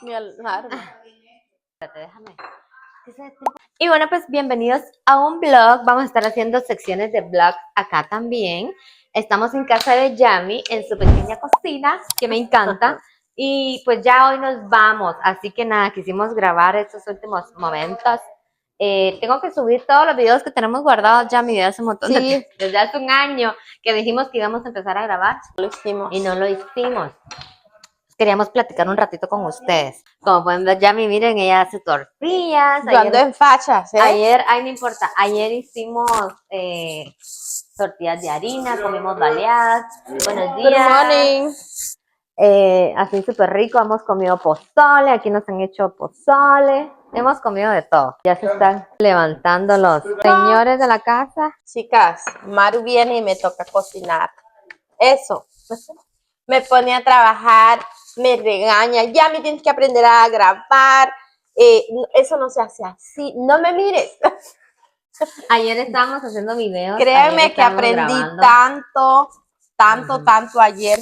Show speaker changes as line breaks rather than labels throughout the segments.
Mi alarma.
Espérate, déjame. Y bueno, pues bienvenidos a un vlog. Vamos a estar haciendo secciones de vlog acá también. Estamos en casa de Yami, en su pequeña cocina, que me encanta. Y pues ya hoy nos vamos, así que nada, quisimos grabar estos últimos momentos. Tengo que subir todos los videos que tenemos guardados ya, mi video hace un montón de
Sí,
tiempo, desde hace un año que dijimos que íbamos a empezar a grabar
lo hicimos.
y no lo hicimos. Queríamos platicar un ratito con ustedes. Como pueden ver, Yami, miren, ella hace tortillas.
Yo ando en fachas, ¿eh?
Ay, no importa, ayer hicimos tortillas de harina, comimos baleadas. Buenos
Good
días.
morning.
Así súper rico, hemos comido pozole, aquí nos han hecho pozole, hemos comido de todo. Ya se están levantando los señores de la casa.
Chicas, Maru viene y me toca cocinar. Eso. Me pone a trabajar, me regaña. Ya me tienes que aprender a grabar. Eso no se hace así. No me mires.
Ayer estábamos haciendo videos.
Créanme que aprendí tanto ayer.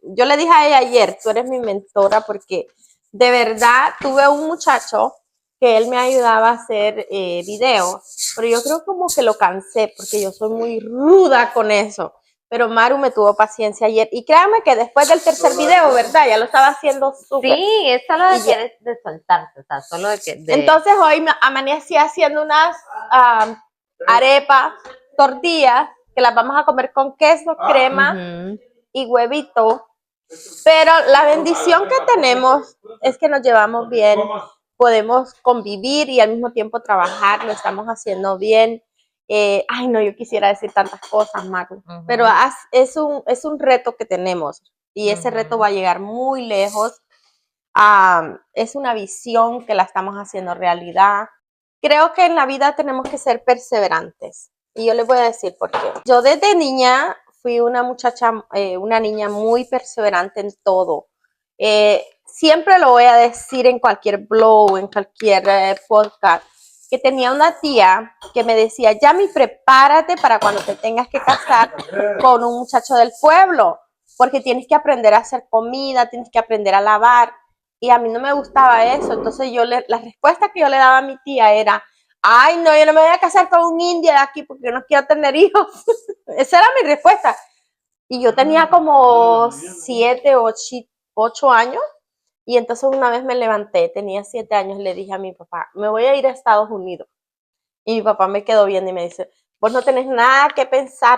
Yo le dije a ella ayer, tú eres mi mentora, porque de verdad tuve un muchacho que él me ayudaba a hacer videos, pero yo creo como que lo cansé porque yo soy muy ruda con eso. Pero Maru me tuvo paciencia ayer y créanme que después del tercer video, ¿verdad? Ya lo estaba haciendo súper.
Sí, es solo de soltarse, o sea, solo de que...
Entonces hoy me amanecí haciendo unas arepas, tortillas, que las vamos a comer con queso, crema y huevito. Pero la bendición que tenemos es que nos llevamos bien, podemos convivir y al mismo tiempo trabajar, lo estamos haciendo bien. Ay, no, yo quisiera decir tantas cosas, Maru, pero es un reto que tenemos y ese reto va a llegar muy lejos. Es una visión que la estamos haciendo realidad. Creo que en la vida tenemos que ser perseverantes y yo les voy a decir por qué. Yo desde niña fui una muchacha, una niña muy perseverante en todo. Siempre lo voy a decir en cualquier blog, en cualquier podcast, que tenía una tía que me decía, Yami, prepárate para cuando te tengas que casar con un muchacho del pueblo, porque tienes que aprender a hacer comida, tienes que aprender a lavar. Y a mí no me gustaba eso, entonces la respuesta que yo le daba a mi tía era, ay, no, yo no me voy a casar con un indio de aquí porque no quiero tener hijos. Esa era mi respuesta. Y yo tenía como 7, 8 años. Y entonces una vez me levanté, tenía 7 años, y le dije a mi papá, me voy a ir a Estados Unidos. Y mi papá me quedó viendo y me dice, vos no tenés nada que pensar,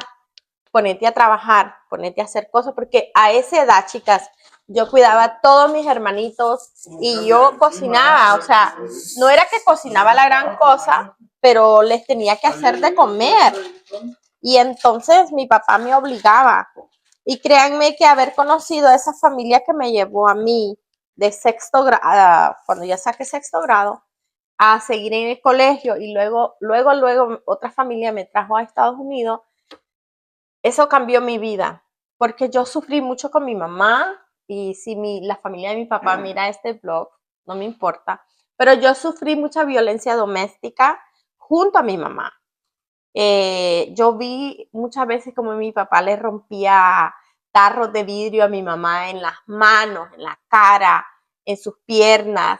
ponete a trabajar, ponete a hacer cosas, porque a esa edad, chicas, yo cuidaba a todos mis hermanitos y yo cocinaba, o sea, no era que cocinaba la gran cosa, pero les tenía que hacer de comer. Y entonces mi papá me obligaba. Y créanme que haber conocido a esa familia que me llevó a mí de sexto grado, cuando ya saqué sexto grado, a seguir en el colegio y luego otra familia me trajo a Estados Unidos, eso cambió mi vida, porque yo sufrí mucho con mi mamá y si la familia de mi papá mira este blog, no me importa, pero yo sufrí mucha violencia doméstica junto a mi mamá. Yo vi muchas veces como mi papá le rompía tarros de vidrio a mi mamá en las manos, en la cara, en sus piernas.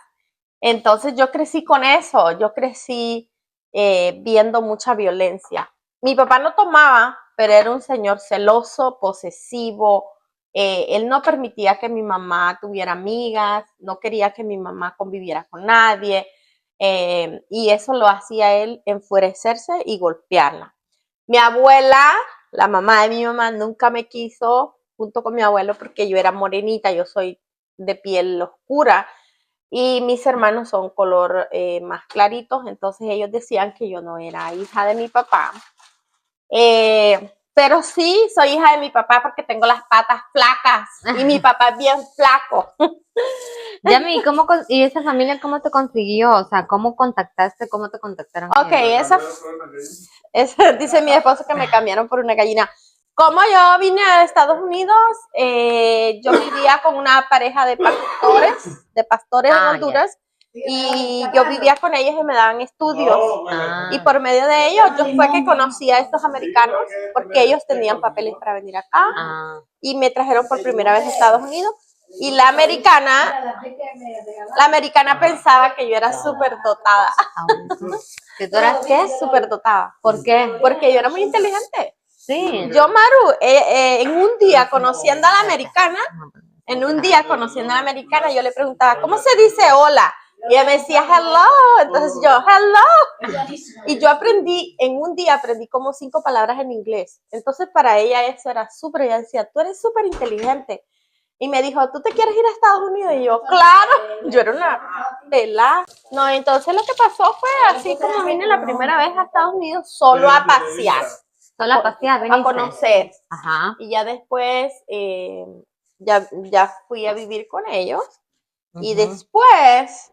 Entonces yo crecí con eso, yo crecí viendo mucha violencia. Mi papá no tomaba, pero era un señor celoso, posesivo. Él no permitía que mi mamá tuviera amigas, no quería que mi mamá conviviera con nadie. Y eso lo hacía él enfurecerse y golpearla. Mi abuela, la mamá de mi mamá, nunca me quiso junto con mi abuelo porque yo era morenita, yo soy de piel oscura y mis hermanos son color más claritos, entonces ellos decían que yo no era hija de mi papá. Pero sí, soy hija de mi papá porque tengo las patas flacas y mi papá es bien flaco.
Yami, ¿y esa familia cómo te consiguió? O sea, ¿cómo contactaste? ¿Cómo te contactaron?
Ok, esa dice mi esposo que me cambiaron por una gallina. Como yo vine a Estados Unidos, yo vivía con una pareja de pastores en Honduras. y yo vivía con ellos y me daban estudios.
Ah.
Y por medio de ellos yo fue que conocí a estos americanos porque ellos tenían papeles para venir acá y me trajeron por primera vez a Estados Unidos. Y la americana pensaba que yo era súper dotada.
¿Que tú eras qué?
Súper dotada.
¿Por qué?
Porque yo era muy inteligente.
Sí.
Yo, Maru, en un día conociendo a la americana, yo le preguntaba, ¿cómo se dice hola? Y ella me decía, hello. Entonces yo, hello. Y yo en un día aprendí como 5 palabras en inglés. Entonces para ella eso era súper, ella decía, tú eres súper inteligente. Y me dijo, ¿tú te quieres ir a Estados Unidos? Y yo, claro, yo era una pelada. No, entonces lo que pasó fue así como vine la primera vez a Estados Unidos solo a pasear.
Solo a pasear,
A conocer.
Ajá.
Y ya después, ya fui a vivir con ellos. Y después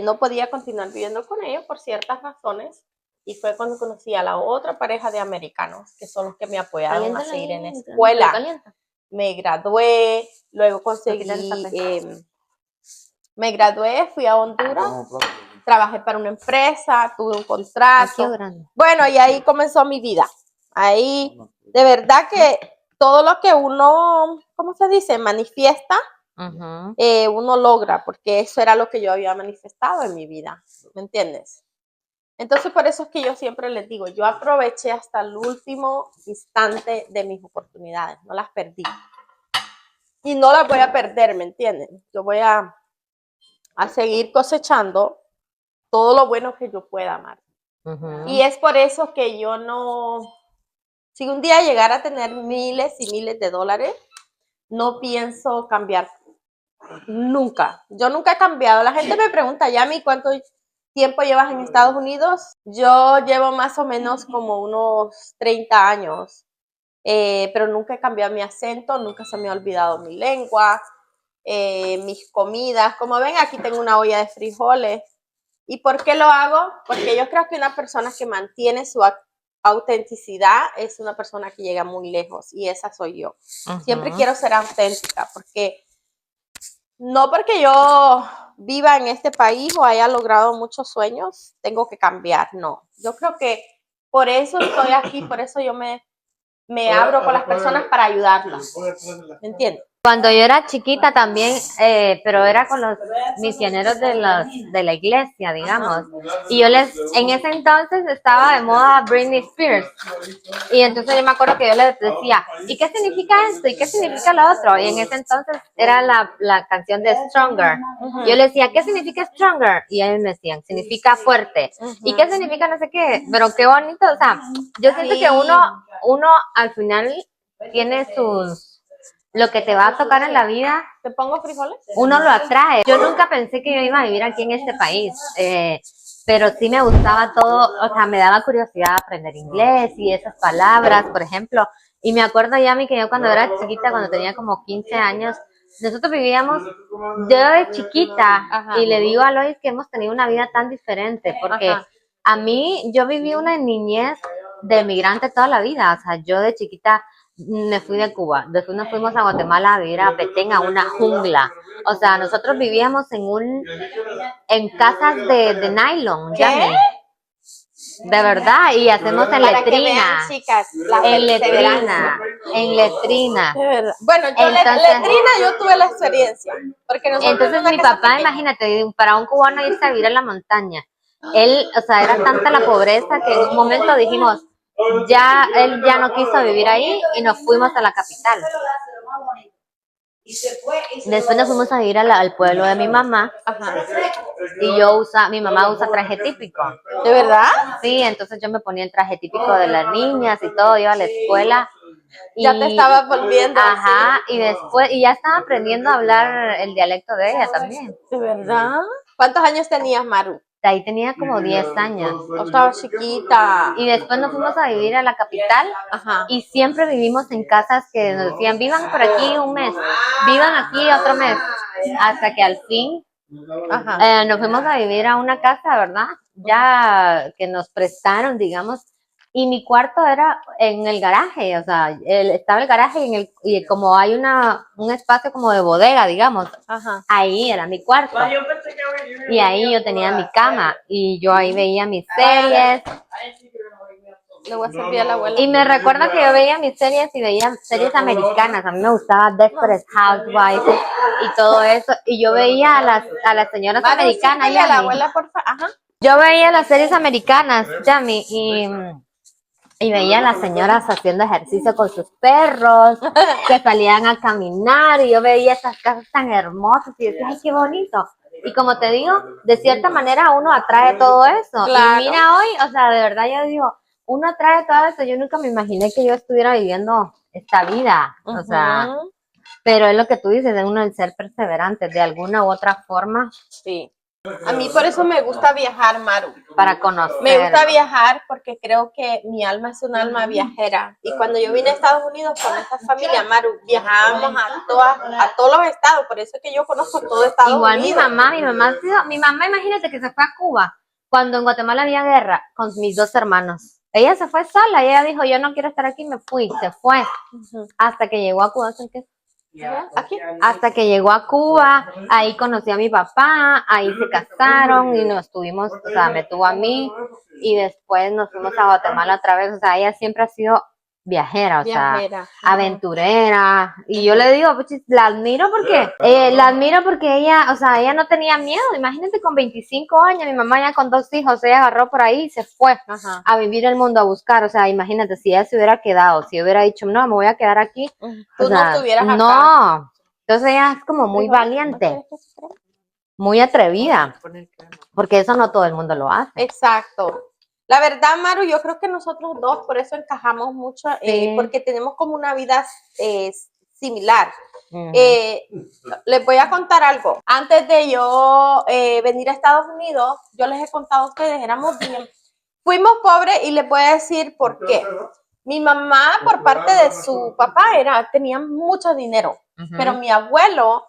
no podía continuar viviendo con ellos por ciertas razones. Y fue cuando conocí a la otra pareja de americanos, que son los que me apoyaron a seguir en escuela. Me gradué, luego conseguí, me gradué, fui a Honduras, trabajé para una empresa, tuve un contrato. Bueno, y ahí comenzó mi vida. Ahí, de verdad que todo lo que uno, ¿cómo se dice? Manifiesta, uno logra, porque eso era lo que yo había manifestado en mi vida, ¿me entiendes? Entonces, por eso es que yo siempre les digo, yo aproveché hasta el último instante de mis oportunidades, no las perdí. Y no las voy a perder, ¿me entienden? Yo voy a seguir cosechando todo lo bueno que yo pueda, amar. Y es por eso que yo no, si un día llegara a tener miles y miles de dólares, no pienso cambiar. Nunca. Yo nunca he cambiado. La gente me pregunta, Yami, ¿cuánto tiempo llevas en Estados Unidos? Yo llevo más o menos como unos 30 años. Pero nunca he cambiado mi acento, nunca se me ha olvidado mi lengua, mis comidas. Como ven, aquí tengo una olla de frijoles. ¿Y por qué lo hago? Porque yo creo que una persona que mantiene su autenticidad es una persona que llega muy lejos, y esa soy yo. Siempre quiero ser auténtica, porque no porque yo viva en este país o haya logrado muchos sueños, tengo que cambiar, no. Yo creo que por eso estoy aquí, por eso yo me abro con las personas para ayudarlas. ¿Me entiendes?
Cuando yo era chiquita también, pero era con los misioneros de la iglesia, digamos. Y yo en ese entonces estaba de moda Britney Spears. Y entonces yo me acuerdo que yo les decía, ¿y qué significa esto? ¿Y qué significa lo otro? Y en ese entonces era la canción de Stronger. Yo les decía, ¿qué significa Stronger? Y ellos me decían, significa fuerte. ¿Y qué significa no sé qué? Pero qué bonito, o sea, yo siento que uno al final tiene lo que te va a tocar en la vida.
¿Te pongo frijoles?
Uno lo atrae. Yo nunca pensé que yo iba a vivir aquí en este país, pero sí me gustaba todo, o sea, me daba curiosidad aprender inglés y esas palabras, por ejemplo. Y me acuerdo, Yami, que yo cuando era chiquita, cuando tenía como 15 años, nosotros vivíamos, yo de chiquita, y le digo a Lois que hemos tenido una vida tan diferente, porque a mí, yo viví una niñez de migrante toda la vida, o sea, yo de chiquita me fui de Cuba, después nos fuimos a Guatemala a vivir a Petén, a una jungla. O sea, nosotros vivíamos en casas de nylon,
¿Qué?
De verdad, y hacemos en
Para que
letrina.
vean, chicas,
En letrina.
De verdad. Bueno, yo
Entonces,
letrina yo tuve la experiencia. Porque
entonces mi papá, imagínate, para un cubano irse a vivir a la montaña, él, o sea, era tanta la pobreza que en un momento dijimos, él ya no quiso vivir ahí y nos fuimos a la capital. Después nos fuimos a vivir al pueblo de mi mamá. Y mi mamá usa traje típico.
¿De verdad?
Sí, entonces yo me ponía el traje típico de las niñas y todo, iba a la escuela.
Ya te estabas volviendo.
Ajá, y ya estaba aprendiendo a hablar el dialecto de ella también.
¿De verdad? ¿Cuántos años tenías, Maru?
Ahí tenía como 10 años.
Estaba chiquita.
Y después nos fuimos a vivir a la capital. Y siempre vivimos en casas que nos decían, vivan por aquí un mes, vivan aquí otro mes, hasta que al fin nos fuimos a vivir a una casa, ¿verdad? Ya que nos prestaron, digamos, y mi cuarto era en el garaje, o sea, estaba el garaje y como hay un espacio como de bodega, digamos, ahí era mi cuarto. y ahí yo tenía mi cama y yo ahí veía mis series.
Le voy a servir a la abuela.
Y me recuerda que yo veía mis series y veía series americanas. A mí me gustaba Desperate Housewives y todo eso. Y yo veía a las señoras
Maru,
americanas.
sírvele a la abuela, por favor. Ajá.
Yo veía las series americanas, Yami, y veía a las señoras haciendo ejercicio con sus perros, que salían a caminar, y yo veía esas casas tan hermosas y decía, ay, qué bonito. Y como te digo, de cierta manera uno atrae todo eso.
Claro.
Y mira hoy, o sea, de verdad yo digo, uno atrae todo eso. Yo nunca me imaginé que yo estuviera viviendo esta vida, o sea, pero es lo que tú dices, de uno el ser perseverante, de alguna u otra forma.
Sí. A mí por eso me gusta viajar, Maru.
Para conocer.
Me gusta viajar porque creo que mi alma es un alma viajera. Y cuando yo vine a Estados Unidos con esta familia, Maru, viajábamos a todos los estados. Por eso es que yo conozco todo Estados
Igual
Unidos.
mi mamá, imagínate que se fue a Cuba cuando en Guatemala había guerra con mis dos hermanos. Ella se fue sola y ella dijo, yo no quiero estar aquí, me fui, se fue. Hasta que llegó a Cuba,
Aquí.
hasta que llegó a Cuba, ahí conocí a mi papá, ahí se casaron y nos tuvimos, o sea, me tuvo a mí y después nos fuimos a Guatemala otra vez, o sea, ella siempre ha sido viajera, o sea, aventurera, y yo le digo, pues, la admiro porque ella, o sea, ella no tenía miedo. Imagínate, con 25 años, mi mamá ya con 2 hijos, ella agarró por ahí y se fue a vivir el mundo, a buscar, o sea, imagínate, si ella se hubiera quedado, si hubiera dicho, no, me voy a quedar aquí,
tú no estuvieras acá.
No, entonces ella es como muy valiente, muy atrevida, porque eso no todo el mundo lo hace.
Exacto. La verdad, Maru, yo creo que nosotros dos por eso encajamos mucho, porque tenemos como una vida similar. Les voy a contar algo. Antes de yo venir a Estados Unidos, yo les he contado a ustedes, fuimos pobres, y les voy a decir por qué. Mi mamá, por parte de su papá, tenía mucho dinero, pero mi abuelo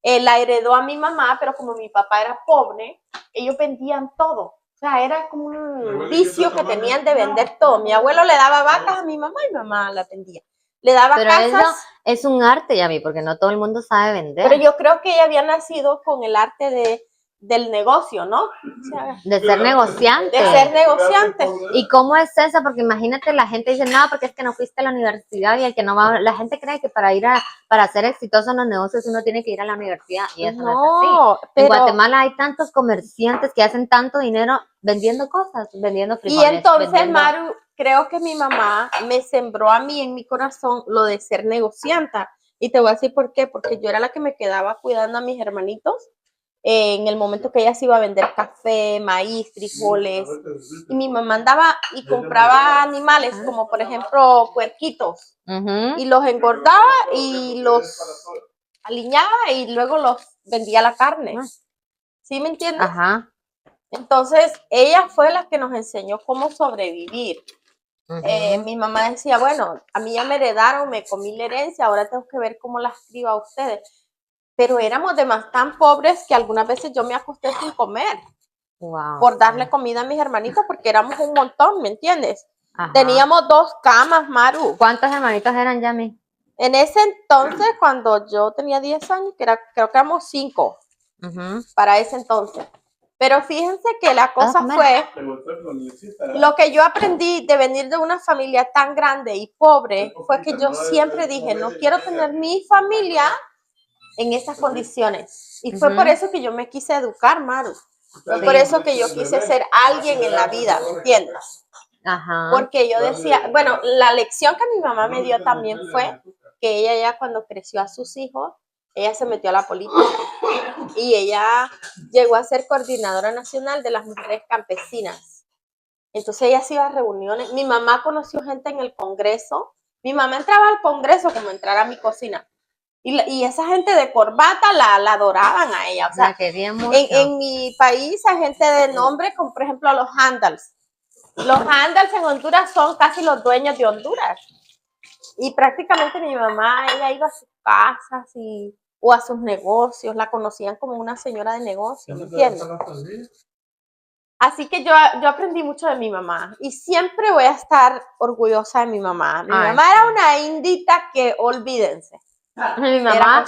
la heredó a mi mamá, pero como mi papá era pobre, ellos vendían todo. O sea, era como un vicio que tenían de vender todo. Mi abuelo le daba vacas a mi mamá y mi mamá la vendía. Le daba casas.
Pero eso es un arte, Yami, porque no todo el mundo sabe vender.
Pero yo creo que ella había nacido con el arte del negocio, ¿no? O sea,
de ser negociante.
De ser negociante.
¿Y cómo es eso? Porque imagínate, la gente dice, no, porque es que no fuiste a la universidad y el que no va, la gente cree que para ser exitoso en los negocios uno tiene que ir a la universidad, y eso no es así. En Guatemala hay tantos comerciantes que hacen tanto dinero vendiendo cosas, vendiendo frijoles.
Y entonces, Maru, creo que mi mamá me sembró a mí en mi corazón lo de ser negocianta. Y te voy a decir por qué, porque yo era la que me quedaba cuidando a mis hermanitos en el momento que ella se iba a vender café, maíz, frijoles. Y mi mamá andaba y compraba animales, como por ejemplo puerquitos, y los engordaba y los aliñaba y luego los vendía la carne. ¿Sí me entiendes?
Ajá.
Entonces, ella fue la que nos enseñó cómo sobrevivir. Mi mamá decía, bueno, a mí ya me heredaron, me comí la herencia, ahora tengo que ver cómo las crío a ustedes. Pero éramos tan pobres que algunas veces yo me acosté sin comer.
Wow.
Por darle comida a mis hermanitos, porque éramos un montón, ¿me entiendes? Ajá. Teníamos 2 camas, Maru.
¿Cuántos hermanitos eran, Yami?
En ese entonces, cuando yo tenía 10 años, creo que éramos 5 para ese entonces. Pero fíjense que la cosa fue, lo que yo aprendí de venir de una familia tan grande y pobre, fue que yo siempre dije, no quiero tener mi familia en esas condiciones. Y fue por eso que yo me quise educar, Maru. Fue por eso que yo quise ser alguien en la vida, ¿me entiendes?
Ajá.
Porque yo decía, bueno, la lección que mi mamá me dio también fue que ella ya cuando creció a sus hijos, ella se metió a la política y ella llegó a ser coordinadora nacional de las mujeres campesinas. Entonces ella se iba a reuniones. Mi mamá conoció gente en el Congreso. Mi mamá entraba al Congreso como entrar a mi cocina. Y esa gente de corbata la adoraban a ella. O sea, en mi país hay gente de nombre, como por ejemplo los Handals. Los Handals en Honduras son casi los dueños de Honduras. Y prácticamente mi mamá, ella iba a sus casas o a sus negocios. La conocían como una señora de negocios, ¿me entiendes? Así que yo aprendí mucho de mi mamá. Y siempre voy a estar orgullosa de mi mamá. Mi mamá era una indita que olvídense.
Mi mamá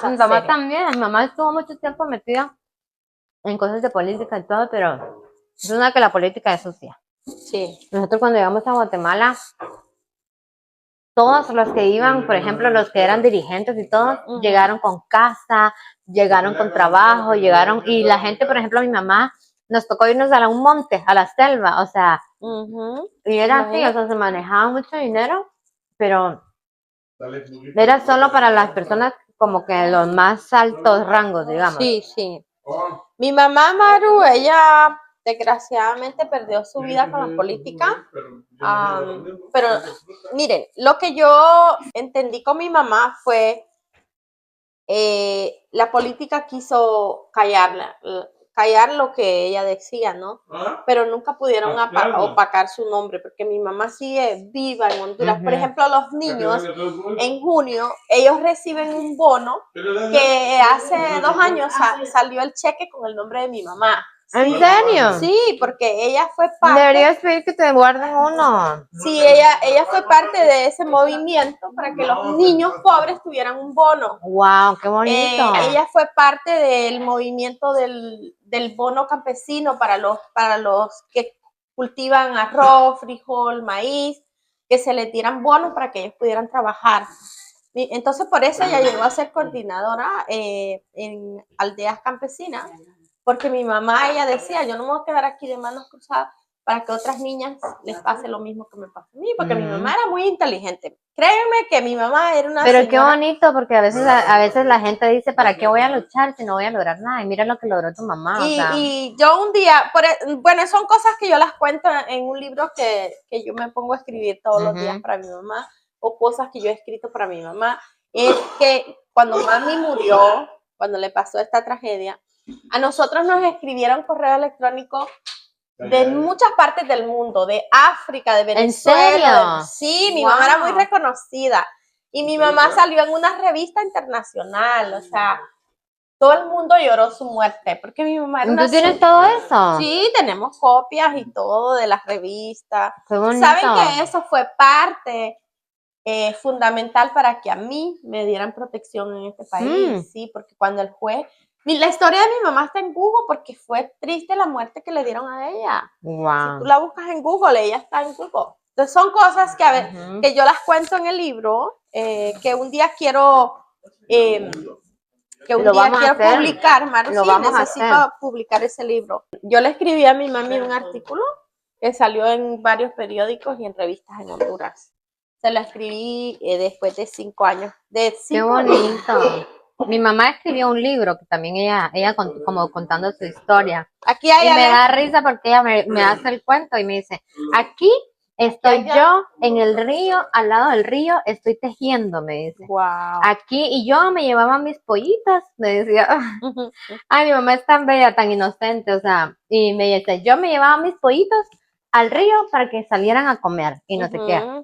también. Mi mamá estuvo mucho tiempo metida en cosas de política y todo, pero es una que la política es sucia.
Sí.
Nosotros cuando llegamos a Guatemala, todos los que iban, por ejemplo, los que eran dirigentes y todos, llegaron con casa, llegaron con trabajo, llegaron, y la gente, por ejemplo, mi mamá, nos tocó irnos a un monte, a la selva, o sea, y era así, o sea, se manejaba mucho dinero, pero era solo para las personas como que los más altos rangos, digamos.
Sí, sí. Mi mamá Maru, ella desgraciadamente perdió su vida con la política. Pero miren, lo que yo entendí con mi mamá fue la política quiso callar lo que ella decía, ¿no? Pero nunca pudieron opacar su nombre, porque mi mamá sigue viva en Honduras. Por ejemplo, los niños en junio, ellos reciben un bono que hace 2 años salió el cheque con el nombre de mi mamá.
¿En serio?
Sí, porque ella fue parte.
Deberías pedir que te guarden uno.
Sí, ella fue parte de ese movimiento para que los niños pobres tuvieran un bono.
¡Wow! ¡Qué bonito!
Ella fue parte del movimiento del bono campesino para los que cultivan arroz, frijol, maíz, que se les dieran bonos para que ellos pudieran trabajar. Entonces, por eso ella llegó a ser coordinadora en aldeas campesinas, porque mi mamá, ella decía, yo no me voy a quedar aquí de manos cruzadas para que otras niñas les pase lo mismo que me pasa a mí, porque mi mamá era muy inteligente. Créeme que mi mamá era una
Pero
señora.
qué bonito, porque a veces la gente dice, ¿para qué voy a luchar si no voy a lograr nada? Y mira lo que logró tu mamá.
Y yo un día, bueno, son cosas que yo las cuento en un libro que yo me pongo a escribir todos los días para mi mamá, o cosas que yo he escrito para mi mamá, es que cuando mami murió, cuando le pasó esta tragedia, a nosotros nos escribieron correo electrónico de muchas partes del mundo, de África, de Venezuela.
¿En serio?
Sí, mi mamá era muy reconocida. Y mi mamá salió en una revista internacional, o sea, todo el mundo lloró su muerte, porque mi mamá era una...
¿Tú tienes todo eso?
Sí, tenemos copias y todo de las revistas.
Qué bonito.
¿Saben que eso fue parte fundamental para que a mí me dieran protección en este país? Sí, porque cuando el juez... La historia de mi mamá está en Google porque fue triste la muerte que le dieron a ella.
Wow.
Si tú la buscas en Google, ella está en Google. Entonces son cosas que, que yo las cuento en el libro, que un día quiero... que un día quiero publicar, Maru, sí, necesito publicar ese libro. Yo le escribí a mi mami un artículo que salió en varios periódicos y en revistas en Honduras. Se lo escribí después de 5 años.
Qué bonito. Mi mamá escribió un libro que también ella como contando su historia.
Aquí hay
y me da risa porque ella me hace el cuento y me dice, aquí estoy yo en el río, al lado del río, estoy tejiendo, me dice.
Wow.
Aquí, y yo me llevaba mis pollitas, me decía. Ay, mi mamá es tan bella, tan inocente, o sea, y me dice, yo me llevaba mis pollitos al río para que salieran a comer, y no sé qué.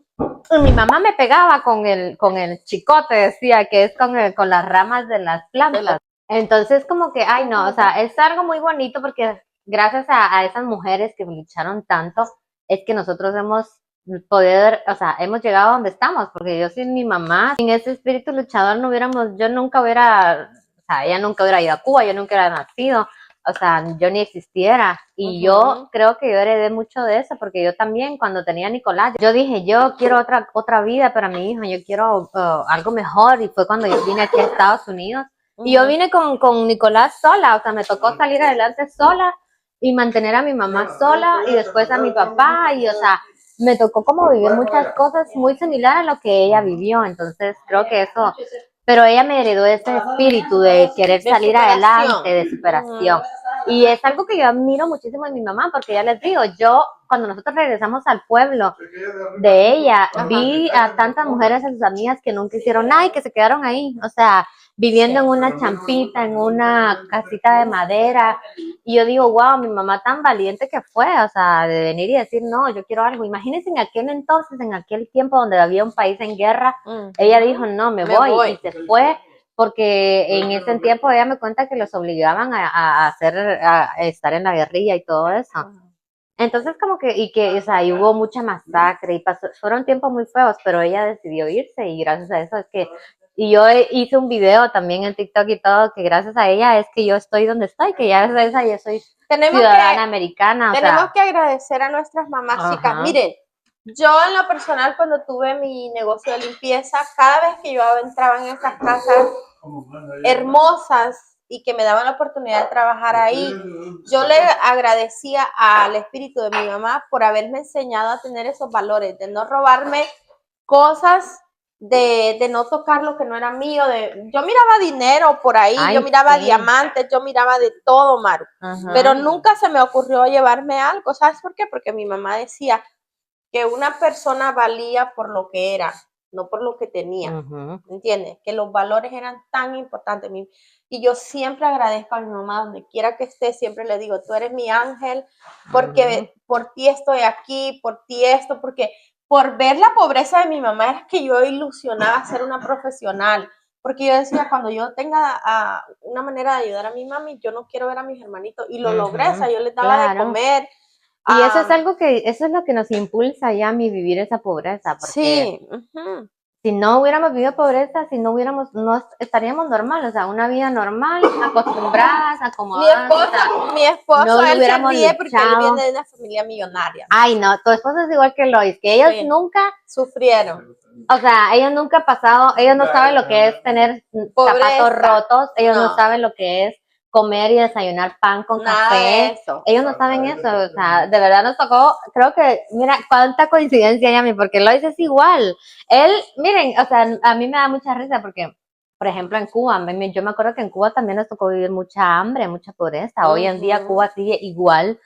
Y mi mamá me pegaba con el chicote, decía, que es con las ramas de las plantas. Entonces, como que, ay, no, o sea, es algo muy bonito porque gracias a esas mujeres que lucharon tanto, es que nosotros hemos podido, o sea, hemos llegado a donde estamos, porque yo sin mi mamá, sin ese espíritu luchador, yo nunca hubiera, o sea, ella nunca hubiera ido a Cuba, yo nunca hubiera nacido, o sea, yo ni existiera. Y yo creo que yo heredé mucho de eso, porque yo también, cuando tenía a Nicolás, yo dije, yo quiero otra vida para mi hijo, yo quiero algo mejor, y fue cuando yo vine aquí a Estados Unidos. Y yo vine con Nicolás sola, o sea, me tocó salir adelante sola y mantener a mi mamá sola y después a mi papá, y o sea, me tocó como vivir muchas cosas muy similares a lo que ella vivió, entonces creo que eso, pero ella me heredó ese espíritu de querer salir adelante, de superación. Y es algo que yo admiro muchísimo en mi mamá, porque ya les digo, yo cuando nosotros regresamos al pueblo de ella, vi a tantas mujeres, a sus amigas que nunca hicieron nada y que se quedaron ahí, o sea, viviendo en una champita, en una casita de madera. Y yo digo, wow, mi mamá tan valiente que fue, o sea, de venir y decir, no, yo quiero algo. Imagínense en aquel entonces, en aquel tiempo donde había un país en guerra, ella dijo, no, me voy, y se fue, porque en ese tiempo ella me cuenta que los obligaban a estar en la guerrilla y todo eso. Entonces como que, o sea, y hubo mucha masacre y fueron tiempos muy feos, pero ella decidió irse, y gracias a eso es que Y yo hice un video también en TikTok y todo, que gracias a ella es que yo estoy donde estoy, que ya gracias a ella soy ciudadana americana.
Tenemos que agradecer a nuestras mamás, chicas. Miren, yo en lo personal, cuando tuve mi negocio de limpieza, cada vez que yo entraba en esas casas hermosas y que me daban la oportunidad de trabajar ahí, yo le agradecía al espíritu de mi mamá por haberme enseñado a tener esos valores, de no robarme cosas, de no tocar lo que no era mío. Yo miraba dinero por ahí, yo miraba diamantes, yo miraba de todo, Maru, pero nunca se me ocurrió llevarme algo. ¿Sabes por qué? Porque mi mamá decía que una persona valía por lo que era, no por lo que tenía, ¿entiendes? Que los valores eran tan importantes. Y yo siempre agradezco a mi mamá, donde quiera que esté, siempre le digo, tú eres mi ángel, porque por ti estoy aquí, por ti esto, porque por ver la pobreza de mi mamá es que yo ilusionaba ser una profesional, porque yo decía, cuando yo tenga una manera de ayudar a mi mami, yo no quiero ver a mis hermanitos, y lo logré, o sea, yo les daba de comer.
Y eso es algo eso es lo que nos impulsa ya a mí vivir esa pobreza, porque
sí,
si no hubiéramos vivido pobreza, si no hubiéramos, no estaríamos normal, o sea, una vida normal, acostumbradas, acomodadas.
Mi esposo, él se ríe porque él viene de una familia millonaria.
Ay, no, tu esposo es igual que Lois, que ellos nunca
sufrieron.
O sea, ellos nunca han pasado, ellos no saben lo que es tener zapatos rotos, ellos no saben lo que es comer y desayunar pan con café. Ellos no saben eso, o sea, de verdad nos tocó, creo que, mira, cuánta coincidencia, Yami, porque Lois es igual. Él, miren, o sea, a mí me da mucha risa porque, por ejemplo, en Cuba, yo me acuerdo que en Cuba también nos tocó vivir mucha hambre, mucha pobreza. Hoy en día Cuba sigue igual.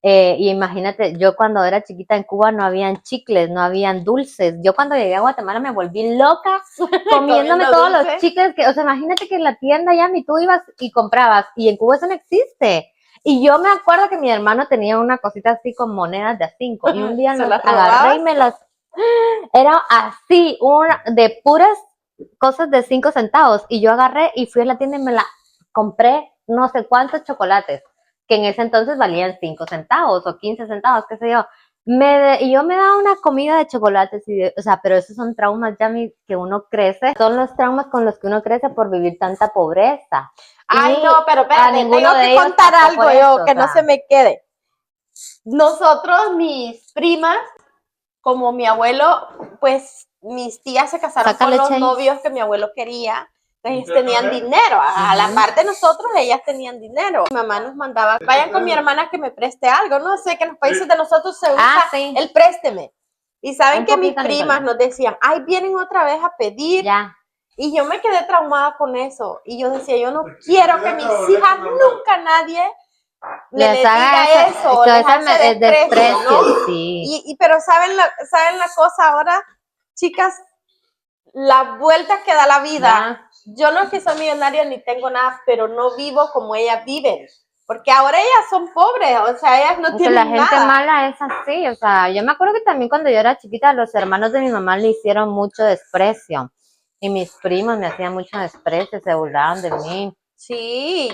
Y imagínate, yo cuando era chiquita en Cuba no habían chicles, no habían dulces. Yo cuando llegué a Guatemala me volví loca comiéndome todos los chicles o sea, imagínate que en la tienda ya tú ibas y comprabas, y en Cuba eso no existe. Y yo me acuerdo que mi hermano tenía una cosita así con monedas de a 5, y un día las agarré y era así, de puras cosas de 5 centavos, y yo agarré y fui a la tienda y me la compré no sé cuántos chocolates, que en ese entonces valían 5 centavos o 15 centavos, qué sé yo. Y yo me daba una comida de chocolates, o sea, pero esos son traumas, ya que uno crece, son los traumas con los que uno crece por vivir tanta pobreza.
Ay, no, pero espérate, tengo que contar algo yo, que no se me quede. Nosotros, mis primas, como mi abuelo, pues mis tías se casaron con los novios que mi abuelo quería. Entonces tenían dinero, a la parte de nosotros ellas tenían dinero. Mi mamá nos mandaba, vayan con mi hermana que me preste algo, no sé, que en los países de nosotros se usa el présteme. Y saben que mis primas nos decían, ay, vienen otra vez a pedir. Y yo me quedé traumada con eso. Y yo decía, yo no quiero que mis hijas, nunca nadie les diga eso, les hace desprecio, ¿no? Sí. Pero ¿saben la cosa ahora, chicas? Las vueltas que da la vida. Yo no es que soy millonaria ni tengo nada, pero no vivo como ellas viven. Porque ahora ellas son pobres, o sea, ellas no tienen nada. La gente
mala es así, o sea, yo me acuerdo que también cuando yo era chiquita, los hermanos de mi mamá le hicieron mucho desprecio. Y mis primos me hacían mucho desprecio, se burlaban de mí.
Sí,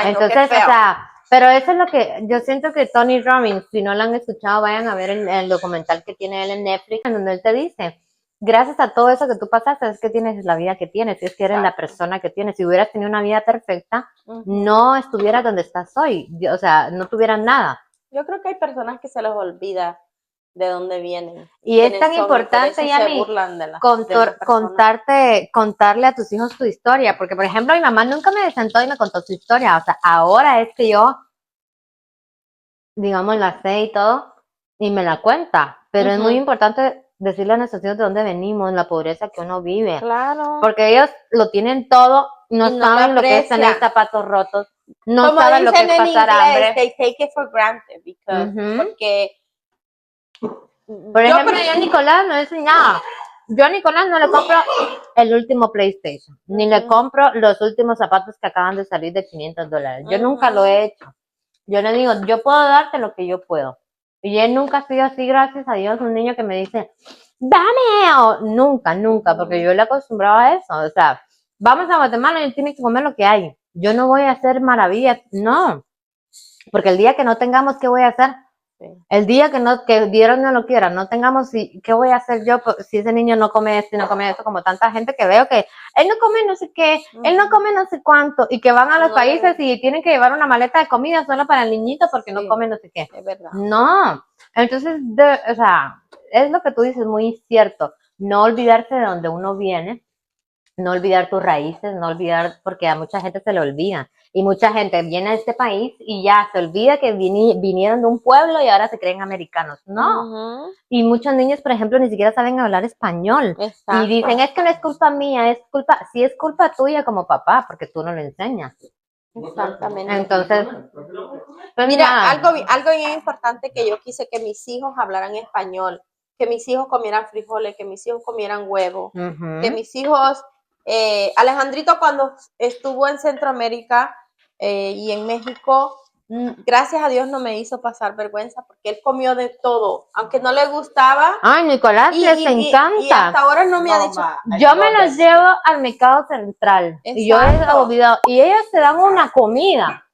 entonces, o sea, pero eso es lo que yo siento que Tony Robbins, si no lo han escuchado, vayan a ver el documental que tiene él en Netflix, en donde él te dice, gracias a todo eso que tú pasaste, es que tienes la vida que tienes, es que eres la persona que tienes. Si hubieras tenido una vida perfecta, no estuvieras donde estás hoy, o sea, no tuvieras nada.
Yo creo que hay personas que se les olvida de dónde vienen.
Y es tan importante, Yami, contarle a tus hijos tu historia, porque por ejemplo mi mamá nunca me sentó y me contó su historia, o sea, ahora es que yo, digamos, la sé y todo, y me la cuenta, pero es muy importante decirle a nuestros hijos de dónde venimos, la pobreza que uno vive, porque ellos lo tienen todo, no saben lo que es tener zapatos rotos, no saben lo que es pasar hambre.
They take it for granted, porque
por ejemplo, yo a Nicolás no le enseñaba. Yo a Nicolás no le compro el último PlayStation, ni le compro los últimos zapatos que acaban de salir de $500. Yo nunca lo he hecho. Yo le digo, yo puedo darte lo que yo puedo. Y él nunca ha sido así, gracias a Dios, un niño que me dice, dame, o nunca, porque yo le acostumbraba a eso. O sea, vamos a Guatemala y él tiene que comer lo que hay. Yo no voy a hacer maravillas, no. Porque el día que no tengamos, ¿qué voy a hacer? El día que Dios no lo quiera, no tengamos, ¿qué voy a hacer yo si ese niño no come esto y no come esto? Como tanta gente que veo que él no come no sé qué, él no come no sé cuánto, y que van a los países y tienen que llevar una maleta de comida solo para el niñito porque no come no sé qué.
Es verdad.
No, entonces, o sea, es lo que tú dices, muy cierto. No olvidarse de donde uno viene, no olvidar tus raíces, no olvidar, porque a mucha gente se le olvida. Y mucha gente viene a este país y ya se olvida que vinieron de un pueblo y ahora se creen americanos. No. Y muchos niños, por ejemplo, ni siquiera saben hablar español.
Exacto.
Y dicen, es que no es culpa mía, sí es culpa tuya como papá, porque tú no lo enseñas.
Exactamente.
Entonces, pues
mira, algo bien importante que yo quise que mis hijos hablaran español, que mis hijos comieran frijoles, que mis hijos comieran huevo, que mis hijos, Alejandrito cuando estuvo en Centroamérica y en México, gracias a Dios no me hizo pasar vergüenza porque él comió de todo, aunque no le gustaba.
Ay, Nicolás, les encanta.
Y hasta ahora no me ha dicho.
Yo me los llevo al mercado central.
Exacto.
Y yo he olvidado. Y ellos te dan una comida.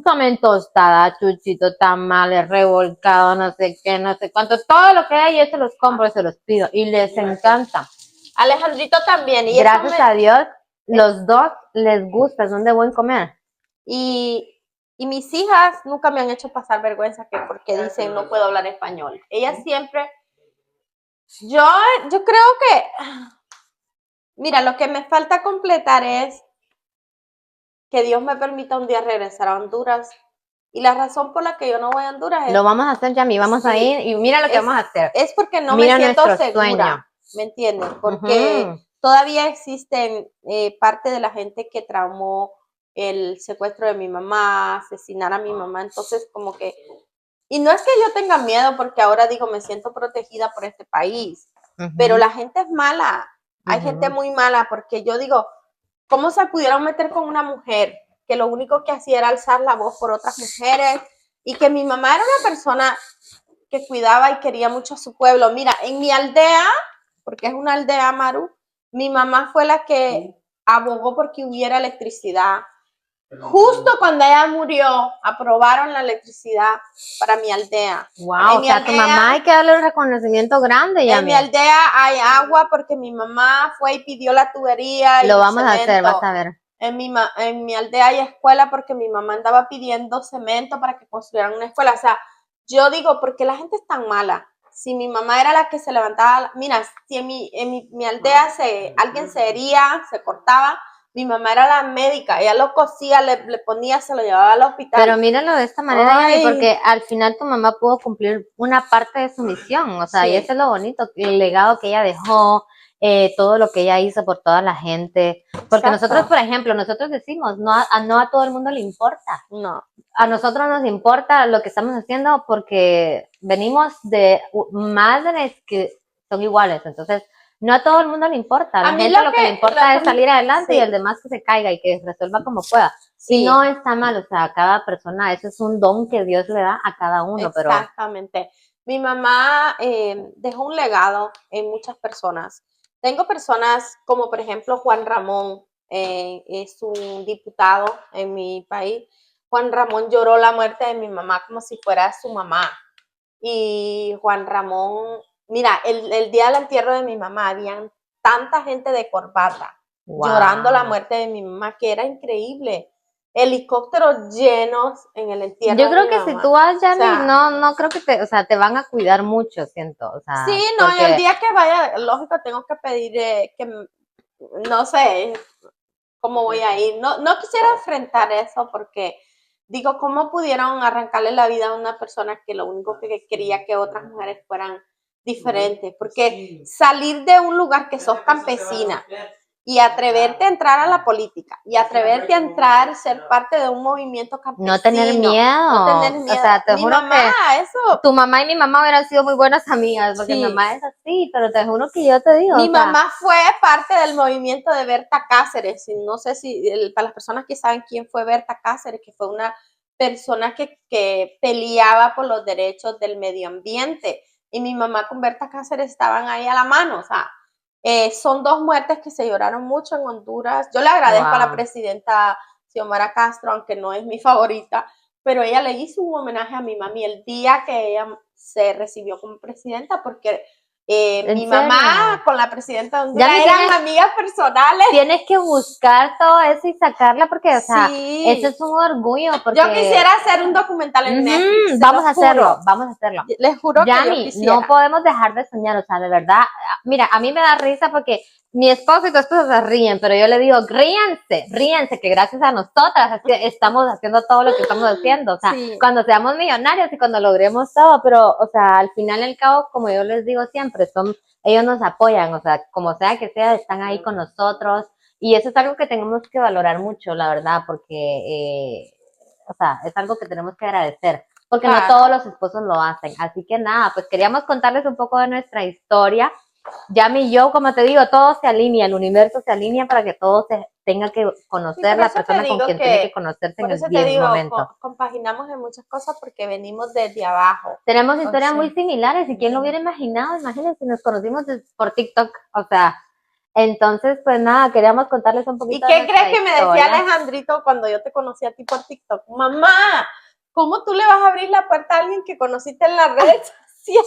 Comen tostada, chuchito, tamales, revolcado, no sé qué, no sé cuánto. Todo lo que hay, yo se los compro y se los pido. Y les encanta.
Alejandrito también. Y
gracias a Dios, los dos les gusta, son de buen comer.
Y mis hijas nunca me han hecho pasar vergüenza que porque dicen no puedo hablar español. Ellas siempre, yo creo que, mira, lo que me falta completar es que Dios me permita un día regresar a Honduras. Y la razón por la que yo no voy a Honduras es...
Lo vamos a hacer, Yami, vamos a ir y mira lo que vamos a hacer.
Es porque no me siento segura, sueño. ¿Me entiendes? Porque todavía existen parte de la gente que traumó el secuestro de mi mamá, asesinar a mi mamá, entonces como que... Y no es que yo tenga miedo porque ahora digo, me siento protegida por este país, pero la gente es mala, hay gente muy mala porque yo digo, ¿cómo se pudieron meter con una mujer que lo único que hacía era alzar la voz por otras mujeres y que mi mamá era una persona que cuidaba y quería mucho a su pueblo? Mira, en mi aldea, porque es una aldea, Maru, mi mamá fue la que abogó porque hubiera electricidad. Justo cuando ella murió, aprobaron la electricidad para mi aldea.
Wow, o sea, a tu mamá hay que darle un reconocimiento grande.
En mi aldea hay agua porque mi mamá fue y pidió la tubería.
Lo vamos a hacer, vas a ver.
En mi aldea hay escuela porque mi mamá andaba pidiendo cemento para que construyeran una escuela. O sea, yo digo, ¿por qué la gente es tan mala? Si mi mamá era la que se levantaba, mira, si en mi aldea alguien se hería, se cortaba, mi mamá era la médica, ella lo cosía, le ponía, se lo llevaba al hospital.
Pero míralo de esta manera, Yami, porque al final tu mamá pudo cumplir una parte de su misión, o sea, y eso es lo bonito, el legado que ella dejó, todo lo que ella hizo por toda la gente. Porque nosotros, por ejemplo, nosotros decimos, no a todo el mundo le importa.
No.
A nosotros nos importa lo que estamos haciendo porque venimos de madres que son iguales, entonces no a todo el mundo le importa. A la gente lo que le importa es salir adelante y el demás que se caiga y que resuelva como pueda. Y no está mal, o sea, cada persona, ese es un don que Dios le da a cada uno.
Exactamente. Mi mamá dejó un legado en muchas personas. Tengo personas como, por ejemplo, Juan Ramón, es un diputado en mi país. Juan Ramón lloró la muerte de mi mamá como si fuera su mamá. Y Juan Ramón, mira, el día del entierro de mi mamá, habían tanta gente de corbata llorando la muerte de mi mamá, que era increíble. Helicópteros llenos en el entierro.
Yo creo que si tú vas, Yami, no creo que te van a cuidar mucho, siento. O sea,
sí, no, porque... y el día que vaya, lógico, tengo que pedir que, no sé cómo voy a ir. No quisiera enfrentar eso porque digo, ¿cómo pudieron arrancarle la vida a una persona que lo único que quería que otras mujeres fueran diferentes? Porque salir de un lugar que sos campesina y atreverte a entrar a la política y atreverte a entrar, ser parte de un movimiento campesino.
No tener miedo.
No tener miedo.
O sea, te juro
mamá, eso.
Tu mamá y mi mamá hubieran sido muy buenas amigas, porque mi mamá es así, pero te juro que yo te digo.
Mi mamá fue parte del movimiento de Berta Cáceres. No sé si, para las personas que saben quién fue Berta Cáceres, que fue una persona que peleaba por los derechos del medio ambiente. Y mi mamá con Berta Cáceres estaban ahí a la mano, o sea, son dos muertes que se lloraron mucho en Honduras. Yo le agradezco a la presidenta Xiomara Castro, aunque no es mi favorita, pero ella le hizo un homenaje a mi mami el día que ella se recibió como presidenta, porque mi mamá con la presidenta de Honduras eran amigas personales.
Tienes que buscar todo eso y sacarla porque, o sea, eso es un orgullo. Porque...
Yo quisiera hacer un documental en Netflix.
Vamos a hacerlo.
Les juro
Yami,
que yo quisiera.
no podemos dejar de soñar, o sea, de verdad. Mira, a mí me da risa porque mi esposo y tu esposo se ríen, pero yo le digo, ríanse, que gracias a nosotras es que estamos haciendo todo lo que estamos haciendo, o sea, cuando seamos millonarios y cuando logremos todo, pero, o sea, al final y al cabo, como yo les digo siempre, ellos nos apoyan, o sea, como sea que sea, están ahí con nosotros, y eso es algo que tenemos que valorar mucho, la verdad, porque, o sea, es algo que tenemos que agradecer, porque no todos los esposos lo hacen, así que nada, pues queríamos contarles un poco de nuestra historia. Yami y yo, como te digo, todo se alinea, el universo se alinea para que todo se tenga que conocer la persona con quien tiene que conocerse en el bien momento.
Compaginamos en muchas cosas porque venimos desde abajo.
Tenemos historias muy similares y quién lo hubiera imaginado, imagínense, nos conocimos por TikTok, o sea, entonces pues nada, queríamos contarles un poquito.
¿Y qué crees que me decía Alejandrito cuando yo te conocí a ti por TikTok? Mamá, ¿cómo tú le vas a abrir la puerta a alguien que conociste en la red? Sí.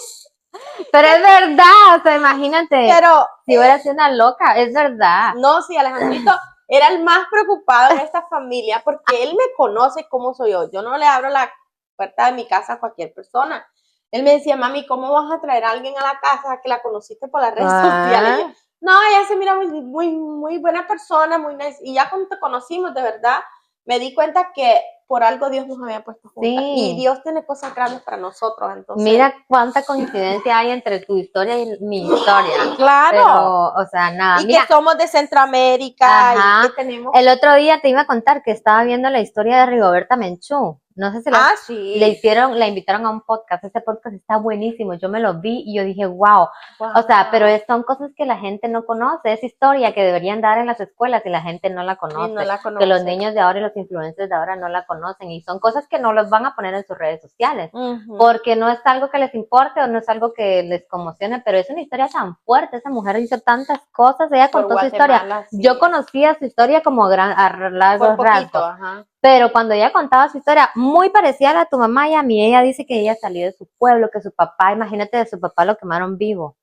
Pero es verdad, o sea, imagínate, pero, si hubiera sido una loca, es verdad.
No, sí, Alejandrito era el más preocupado en esta familia porque él me conoce cómo soy yo. Yo no le abro la puerta de mi casa a cualquier persona. Él me decía, mami, ¿cómo vas a traer a alguien a la casa que la conociste por las redes sociales? Y yo, no, ella se mira muy buena persona, muy nice. Y ya cuando te conocimos, de verdad, me di cuenta que por algo Dios nos había puesto juntas. Sí. Y Dios tiene cosas grandes para nosotros. Entonces,
mira cuánta coincidencia hay entre tu historia y mi historia.
Claro.
Pero, o sea, nada.
Y mira, que somos de Centroamérica. Ajá. Y que tenemos...
El otro día te iba a contar que estaba viendo la historia de Rigoberta Menchú. No sé si
sí.
la invitaron a un podcast. Ese podcast está buenísimo. Yo me lo vi y yo dije, wow. O sea, pero son cosas que la gente no conoce. Es historia que deberían dar en las escuelas y la gente no la conoce. Que los niños de ahora y los influencers de ahora no la conocen. Y son cosas que no los van a poner en sus redes sociales. Porque no es algo que les importe o no es algo que les conmocione, pero es una historia tan fuerte. Esa mujer hizo tantas cosas. Ella contó su historia. Sí. Yo conocía su historia como a largos rasgos. Pero cuando ella contaba su historia, muy parecida a la de tu mamá y a mí, ella dice que ella salió de su pueblo, que su papá, imagínate, de su papá lo quemaron vivo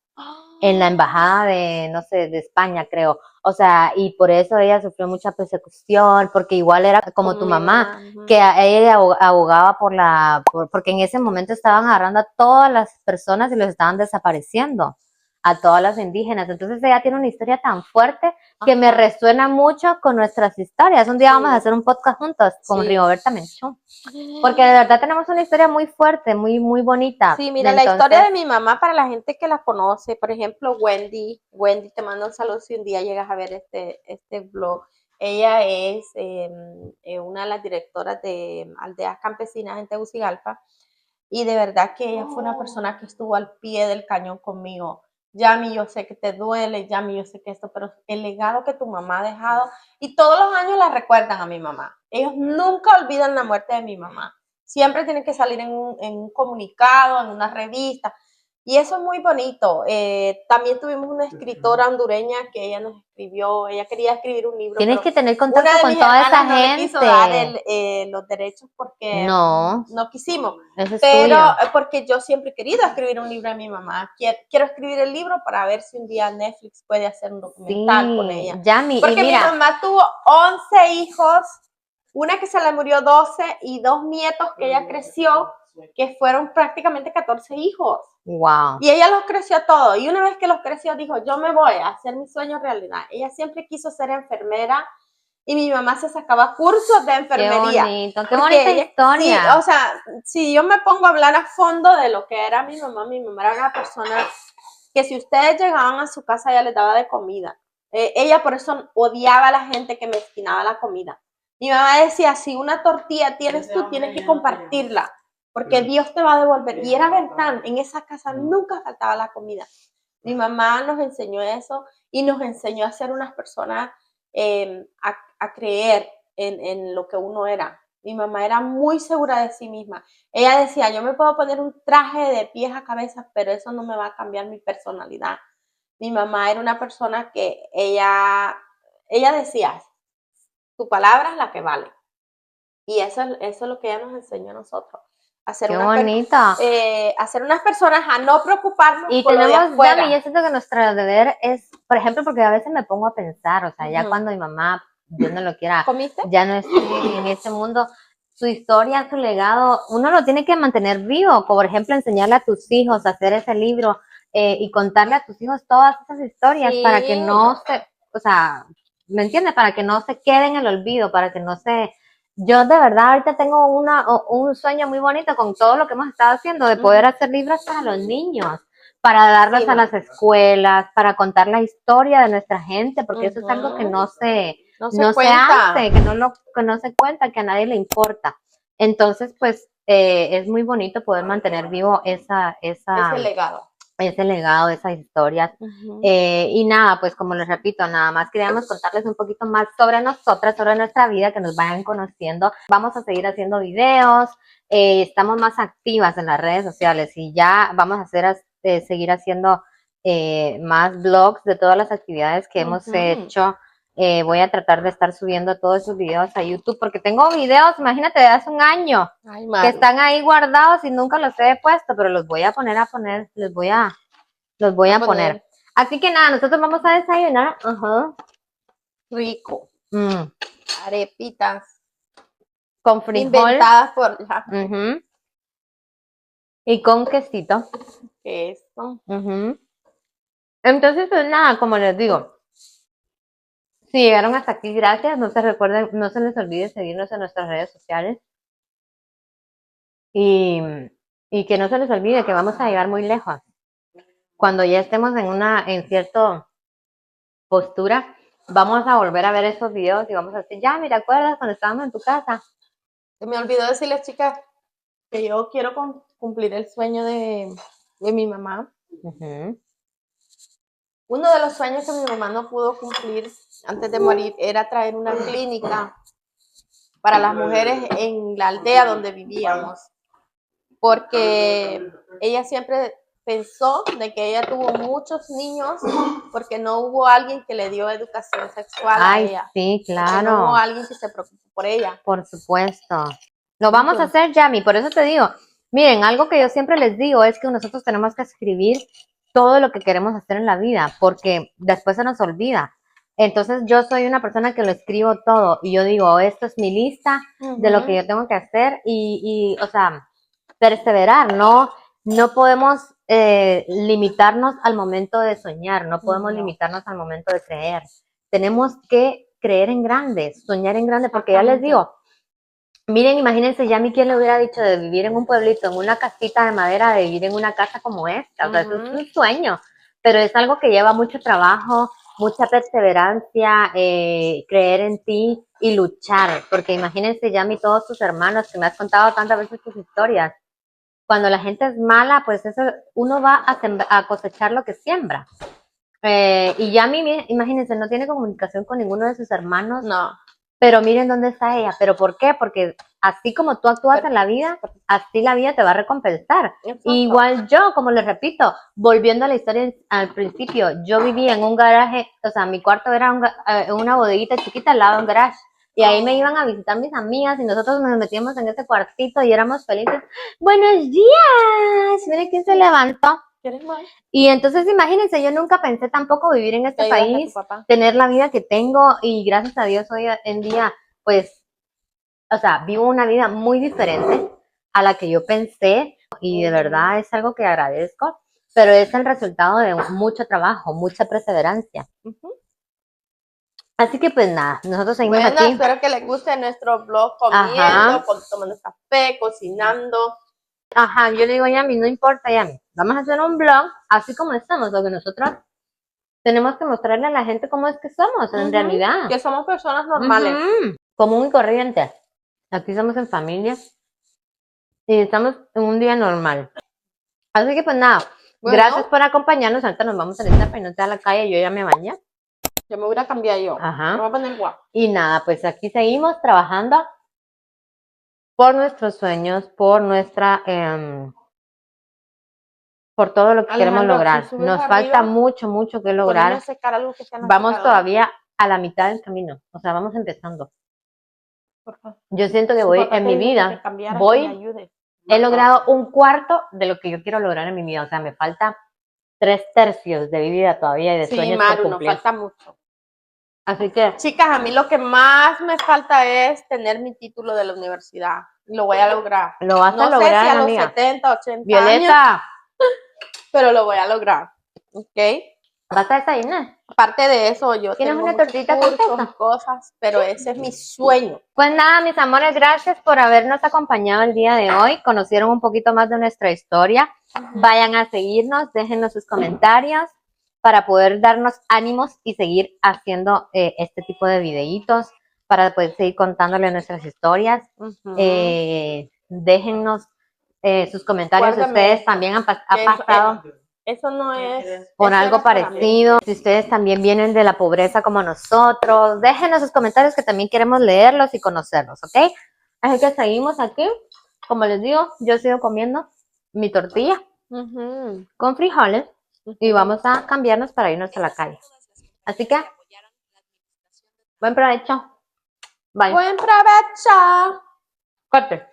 en la embajada de, no sé, de España, creo. O sea, y por eso ella sufrió mucha persecución, porque igual era como tu mamá, que ella abogaba porque en ese momento estaban agarrando a todas las personas y los estaban desapareciendo, a todas las indígenas. Entonces ella tiene una historia tan fuerte que me resuena mucho con nuestras historias. Un día vamos a hacer un podcast juntos con Rigoberta Menchú, porque de verdad tenemos una historia muy fuerte, muy bonita.
Sí, mira, la historia de mi mamá, para la gente que la conoce, por ejemplo, Wendy, te mando un saludo si un día llegas a ver este blog. Ella es una de las directoras de Aldeas Campesinas en Tegucigalpa, y de verdad que ella fue una persona que estuvo al pie del cañón conmigo. Yami, yo sé que te duele, Yami, yo sé que esto, pero el legado que tu mamá ha dejado, y todos los años la recuerdan a mi mamá. Ellos nunca olvidan la muerte de mi mamá. Siempre tienen que salir en un comunicado, en una revista, y eso es muy bonito. También tuvimos una escritora hondureña que ella nos escribió, ella quería escribir un libro.
Tienes que tener contacto con toda esa gente.
No me quiso dar los derechos porque no quisimos. Pero porque yo siempre he querido escribir un libro de mi mamá. Quiero escribir el libro para ver si un día Netflix puede hacer un documental con ella.
Yami,
porque mi mamá tuvo 11 hijos, una que se le murió 12 y 2 nietos que ella creció, que fueron prácticamente 14 hijos.
Wow.
Y ella los creció todos. Y una vez que los creció, dijo, yo me voy a hacer mi sueño realidad. Ella siempre quiso ser enfermera y mi mamá se sacaba cursos de enfermería.
Qué bonita historia.
Sí, o sea, si yo me pongo a hablar a fondo de lo que era mi mamá era una persona que si ustedes llegaban a su casa, ella les daba de comida. Ella por eso odiaba a la gente que mezquinaba la comida. Mi mamá decía, si una tortilla tienes tú, tienes que compartirla, porque Dios te va a devolver. Y era verdad, en esa casa nunca faltaba la comida. Mi mamá nos enseñó eso y nos enseñó a ser unas personas, a creer en lo que uno era. Mi mamá era muy segura de sí misma. Ella decía, yo me puedo poner un traje de pies a cabeza, pero eso no me va a cambiar mi personalidad. Mi mamá era una persona que ella decía, tu palabra es la que vale. Y eso es lo que ella nos enseñó a nosotros.
Qué bonito.
Hacer unas personas a no preocuparnos
Y
por lo de
tenemos,
afuera.
Yami, yo siento que nuestro deber es, por ejemplo, porque a veces me pongo a pensar, o sea, ya cuando mi mamá, Dios no lo quiera,
¿Comiste?
ya no esté en este mundo, su historia, su legado, uno lo tiene que mantener vivo, como por ejemplo enseñarle a tus hijos a hacer ese libro y contarle a tus hijos todas esas historias
Sí.
para que no se, o sea, ¿me entiendes? Para que no se quede en el olvido, para que no se... Yo de verdad ahorita tengo un sueño muy bonito con todo lo que hemos estado haciendo, de poder hacer libros para los niños, para darlos a las escuelas, para contar la historia de nuestra gente, porque eso es algo que no se hace, que no se cuenta, que a nadie le importa. Entonces, pues, es muy bonito poder mantener vivo
ese legado.
Ese legado, esas historias. Y nada, pues como les repito, nada más queríamos contarles un poquito más sobre nosotras, sobre nuestra vida, que nos vayan conociendo. Vamos a seguir haciendo videos, estamos más activas en las redes sociales y ya vamos a seguir haciendo más vlogs de todas las actividades que hemos hecho. Voy a tratar de estar subiendo todos esos videos a YouTube porque tengo videos, imagínate, de hace un año.
Ay,
que están ahí guardados y nunca los he puesto, pero los voy a poner, los voy a poner. Así que nada, nosotros vamos a desayunar.
Rico.
Mm.
Arepitas.
Con frijol.
Inventadas por la...
Y con quesito.
Queso.
Entonces, pues nada, como les digo, si llegaron hasta aquí, gracias. No se les olvide seguirnos en nuestras redes sociales. Y que no se les olvide que vamos a llegar muy lejos. Cuando ya estemos en cierta postura, vamos a volver a ver esos videos y vamos a decir, ya, mira, ¿acuerdas cuando estábamos en tu casa?
Se me olvidó decirles, chicas, que yo quiero cumplir el sueño de mi mamá. Uno de los sueños que mi mamá no pudo cumplir antes de morir era traer una clínica para las mujeres en la aldea donde vivíamos, porque ella siempre pensó de que ella tuvo muchos niños porque no hubo alguien que le dio educación sexual a ella.
Sí, claro.
No hubo alguien que se preocupó por ella.
Por supuesto. Lo vamos a hacer, Yami, por eso te digo, miren, algo que yo siempre les digo es que nosotros tenemos que escribir todo lo que queremos hacer en la vida, porque después se nos olvida. Entonces yo soy una persona que lo escribo todo y yo digo, esto es mi lista de lo que yo tengo que hacer y o sea, perseverar, no podemos limitarnos al momento de soñar, no podemos limitarnos al momento de creer. Tenemos que creer en grande, soñar en grande, porque ya les digo, miren, imagínense, ya a mí quién le hubiera dicho de vivir en un pueblito, en una casita de madera, de vivir en una casa como esta, o sea, eso es un sueño, pero es algo que lleva mucho trabajo, mucha perseverancia, creer en ti y luchar, porque imagínense, ya a mí todos tus hermanos, que me has contado tantas veces tus historias, cuando la gente es mala, pues eso, uno va a cosechar lo que siembra. Y ya a mí, imagínense, no tiene comunicación con ninguno de sus hermanos.
No.
Pero miren dónde está ella. ¿Pero por qué? Porque así como tú actúas en la vida, así la vida te va a recompensar. Igual yo, como les repito, volviendo a la historia al principio, yo vivía en un garaje, o sea, mi cuarto era una bodeguita chiquita al lado de un garage. Y ahí me iban a visitar mis amigas y nosotros nos metíamos en ese cuartito y éramos felices. ¡Buenos días! Miren quién se levantó.
¿Quieres más?
Y entonces imagínense, yo nunca pensé tampoco vivir en este país, tener la vida que tengo y gracias a Dios hoy en día, pues, o sea, vivo una vida muy diferente a la que yo pensé y de verdad es algo que agradezco, pero es el resultado de mucho trabajo, mucha perseverancia. Así que pues nada, nosotros seguimos aquí.
Espero que les guste nuestro vlog comiendo, tomando café, cocinando.
Ajá, yo le digo a Yami, no importa, Yami, vamos a hacer un vlog así como estamos, porque nosotros tenemos que mostrarle a la gente cómo es que somos en realidad.
Que somos personas normales.
Común y corriente. Aquí somos en familia y estamos en un día normal. Así que pues nada, gracias por acompañarnos. Ahorita nos vamos a salir a la calle, yo ya me bañé.
Yo me voy a cambiar yo.
Ajá.
Me voy a poner guapo.
Y nada, pues aquí seguimos trabajando por nuestros sueños, por nuestra... por todo lo que queremos lograr. Nos falta mucho, mucho que lograr. Vamos todavía a la mitad del camino. O sea, vamos empezando.
Por favor.
Yo siento que
Su
voy
papá
en
te
mi
dijo que
vida,
te cambiara, que me
voy,
ayude.
he logrado un cuarto de lo que yo quiero lograr en mi vida. O sea, me falta 3/3 de mi vida todavía y de
Sí,
sueños por
Maru, nos
cumplir.
falta mucho.
Así que,
Chicas, a mí lo que más me falta es tener mi título de la universidad. Lo voy a lograr.
lo vas a
No sé
lograr,
si a los
amiga.
70, 80 años,
Violeta,
pero lo voy a lograr. ¿Ok?
¿vas a desayunar?
Aparte de eso, yo
¿Tienes
tengo
una
muchos
tortita con
cursos
queso?
y cosas, pero ese es mi sueño.
Pues nada, mis amores, gracias por habernos acompañado el día de hoy. Conocieron un poquito más de nuestra historia. Vayan a seguirnos, déjenos sus comentarios para poder darnos ánimos y seguir haciendo este tipo de videitos, para poder seguir contándole nuestras historias. Déjennos sus comentarios.
Guárdame
Ustedes
eso.
también han
Eso-
pasado
Eso no es.
por
eso
algo
era para mí.
parecido. Si ustedes también vienen de la pobreza como nosotros, déjenos sus comentarios que también queremos leerlos y conocerlos, ¿ok? Así que seguimos aquí. Como les digo, yo sigo comiendo mi tortilla
Ujú.
con frijoles y vamos a cambiarnos para irnos a la calle. Así que, buen provecho. Bye.
Buen provecho.
Corte.